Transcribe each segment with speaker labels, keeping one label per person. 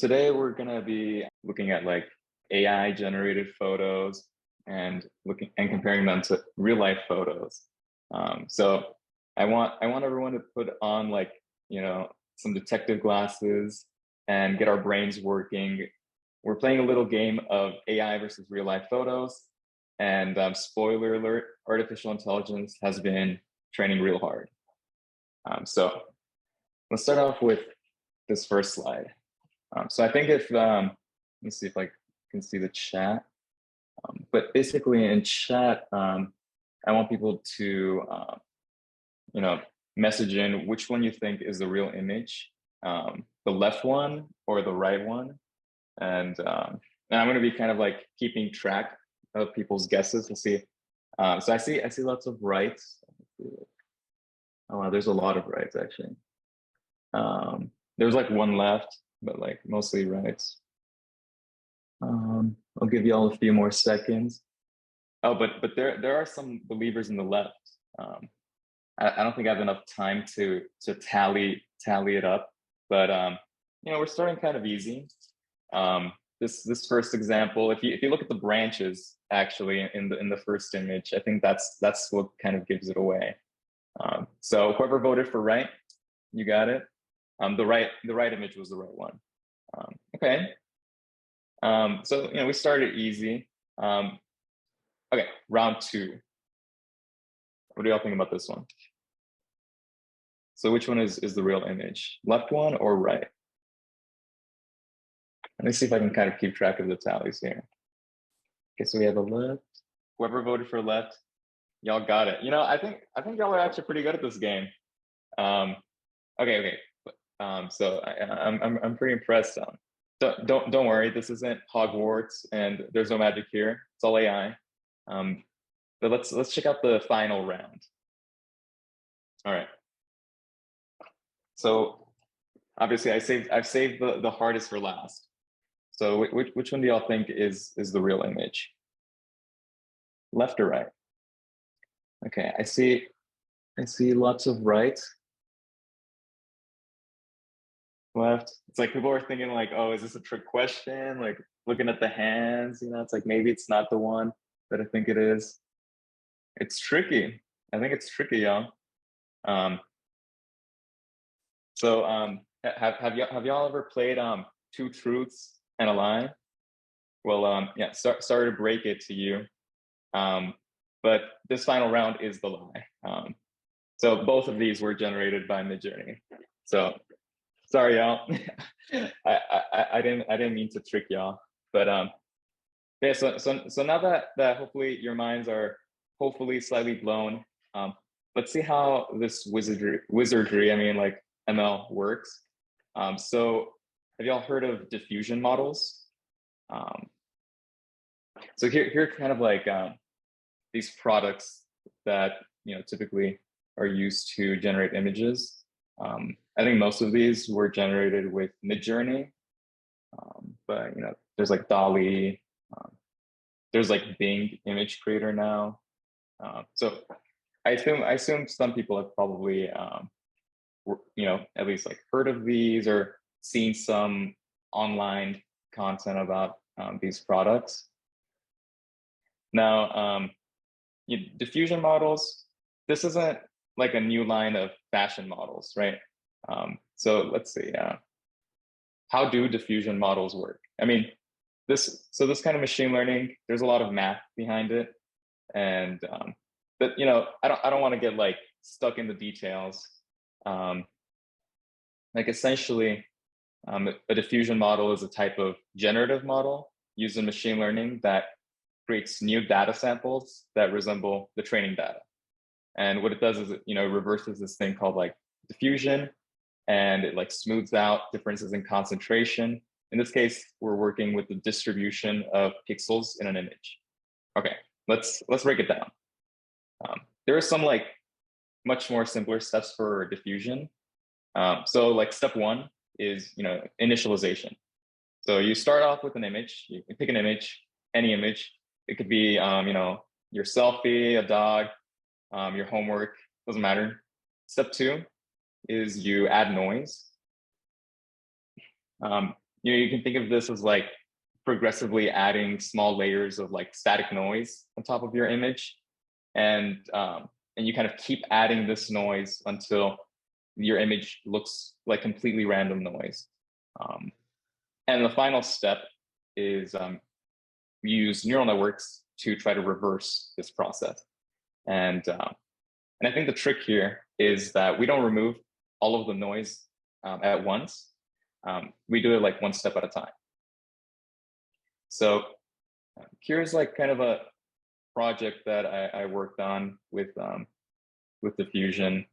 Speaker 1: today we're gonna be looking at like AI generated photos and looking and comparing them to real life photos. So I want everyone to put on like, some detective glasses and get our brains working. We're playing a little game of AI versus real life photos. And spoiler alert, artificial intelligence has been training real hard. So let's start off with this first slide. So I think if, let me see if I can see the chat. But basically in chat, I want people to, message in which one you think is the real image, the left one or the right one. And I'm going to be kind of like keeping track of people's guesses. We'll see. So I see lots of rights. Oh, wow, there's a lot of rights actually. There's like one left, but like mostly rights. I'll give you all a few more seconds. Oh, but there are some believers in the left. I don't think I have enough time to tally it up, but we're starting kind of easy. This first example, if you look at the branches actually in the first image, I think that's what kind of gives it away. So whoever voted for right, you got it. The right image was the right one. Okay. So we started easy. Okay, round two. What do y'all think about this one? So which one is the real image? Left one or right? Let me see if I can kind of keep track of the tallies here. Okay, so we have a left. Whoever voted for left, y'all got it. I think y'all are actually pretty good at this game. Okay. So I'm pretty impressed. Don't worry, this isn't Hogwarts, and there's no magic here. It's all AI. But let's check out the final round. All right. So obviously I've saved the hardest for last. So which one do y'all think is the real image? Left or right? Okay, I see lots of rights. Left. It's like people are thinking like, oh, is this a trick question? Like looking at the hands, it's like maybe it's not the one that I think it is. It's tricky. I think it's tricky, y'all. So have y'all ever played Two Truths and a Lie? Well, yeah, sorry to break it to you, but this final round is the lie. So both of these were generated by Midjourney. So sorry, y'all. I didn't mean to trick y'all, but yeah. So now that hopefully your minds are hopefully slightly blown, let's see how this wizardry, I mean like ML works. So have y'all heard of diffusion models? So here are kind of like these products that typically are used to generate images. I think most of these were generated with Midjourney, but there's like Dall-E, there's like Bing image creator now. So I assume some people have probably at least like heard of these or seen some online content about these products. Now, diffusion models, this isn't like a new line of fashion models, right? So let's see, how do diffusion models work? I mean, this kind of machine learning, there's a lot of math behind it. And, but I don't want to get like stuck in the details. Like essentially, a diffusion model is a type of generative model used in machine learning that creates new data samples that resemble the training data. And what it does is it reverses this thing called like diffusion, and it like smooths out differences in concentration. In this case, we're working with the distribution of pixels in an image. Okay, let's break it down. There are some like much more simpler steps for diffusion. So like step one is initialization. So you start off with an image. You can pick an image, any image. It could be your selfie, a dog, your homework, doesn't matter. Step two is you add noise. you can think of this as like progressively adding small layers of like static noise on top of your image. And you kind of keep adding this noise until your image looks like completely random noise. And the final step is use neural networks to try to reverse this process. And I think the trick here is that we don't remove all of the noise at once. We do it like one step at a time. So here's like kind of a project that I worked on with diffusion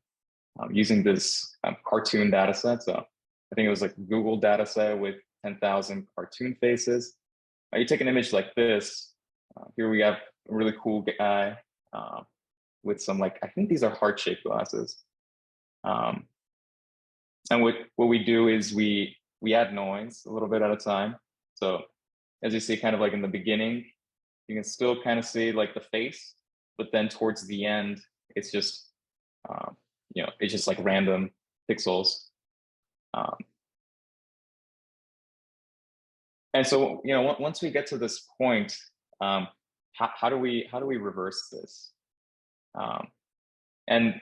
Speaker 1: using this cartoon data set. So I think it was like a Google data set with 10,000 cartoon faces. You take an image like this. Here we have a really cool guy with some like, I think these are heart-shaped glasses. And what we do is we add noise a little bit at a time. So as you see, kind of like in the beginning, you can still kind of see like the face, but then towards the end, it's just, it's just like random pixels. And so, once we get to this point, how do we reverse this? And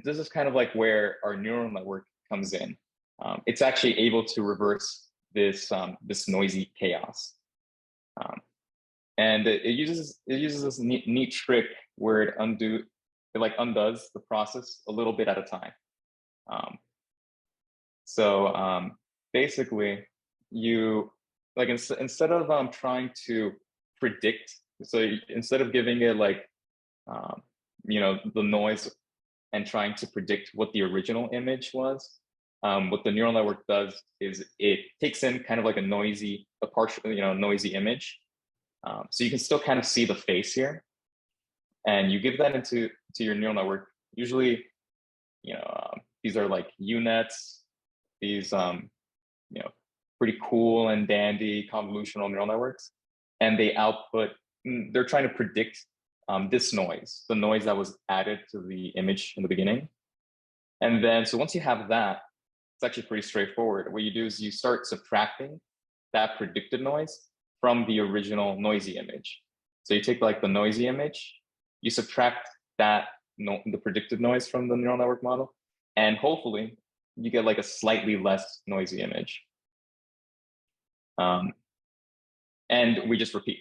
Speaker 1: this is kind of like where our neural network comes in. It's actually able to reverse this noisy chaos. And it uses this neat trick where it undoes the process a little bit at a time. So basically, you like instead of trying to predict, so instead of giving it like the noise and trying to predict what the original image was, what the neural network does is it takes in kind of like a partial noisy image. So you can still kind of see the face here, and you give that to your neural network. Usually, these are like UNets, these pretty cool and dandy convolutional neural networks, and they output. They're trying to predict this noise, the noise that was added to the image in the beginning, and then so once you have that, it's actually pretty straightforward. What you do is you start subtracting that predicted noise from the original noisy image. So you take like the noisy image, you subtract the predicted noise from the neural network model, and hopefully you get like a slightly less noisy image. And we just repeat.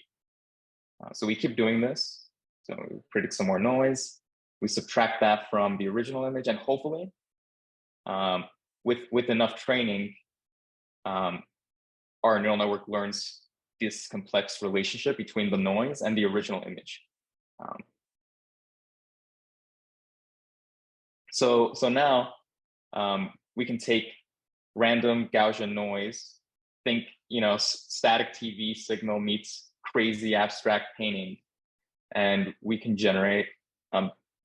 Speaker 1: So we keep doing this. So we predict some more noise, we subtract that from the original image, and hopefully with enough training, our neural network learns this complex relationship between the noise and the original image. So now we can take random Gaussian noise, think static TV signal meets crazy abstract painting, and we can generate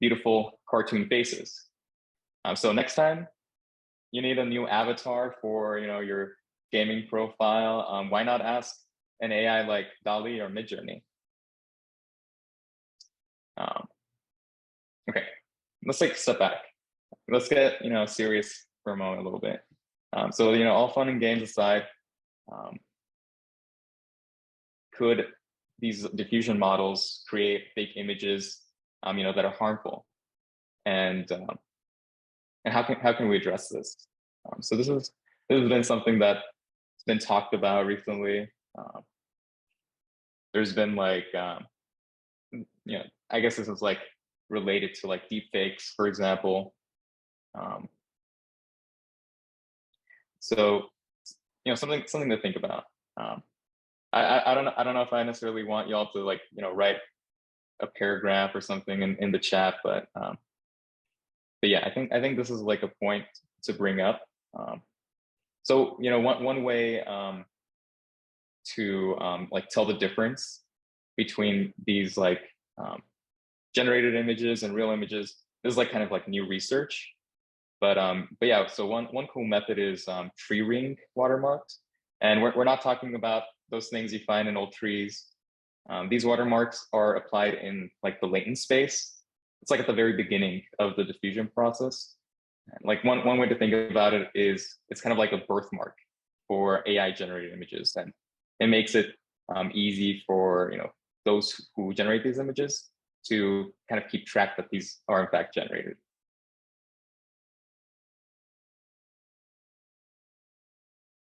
Speaker 1: beautiful cartoon faces. So next time you need a new avatar for your gaming profile, why not ask an AI like Dall-E or Midjourney? Okay, let's take a step back. Let's get serious for a moment, a little bit. So all fun and games aside, could these diffusion models create fake images, that are harmful? And how can we address this? So this has been something that's been talked about recently. There's been like, I guess this is like related to like deep fakes, for example. So something to think about. I don't know if I necessarily want y'all to like write a paragraph or something in the chat, but yeah, I think this is like a point to bring up. So one way to like tell the difference between these like generated images and real images, this is like kind of like new research. But yeah, so one cool method is tree ring watermarks, and we're not talking about those things you find in old trees. These watermarks are applied in like the latent space. It's like at the very beginning of the diffusion process. Like one way to think about it is it's kind of like a birthmark. for AI generated images, and it makes it easy for those who generate these images to kind of keep track that these are in fact generated.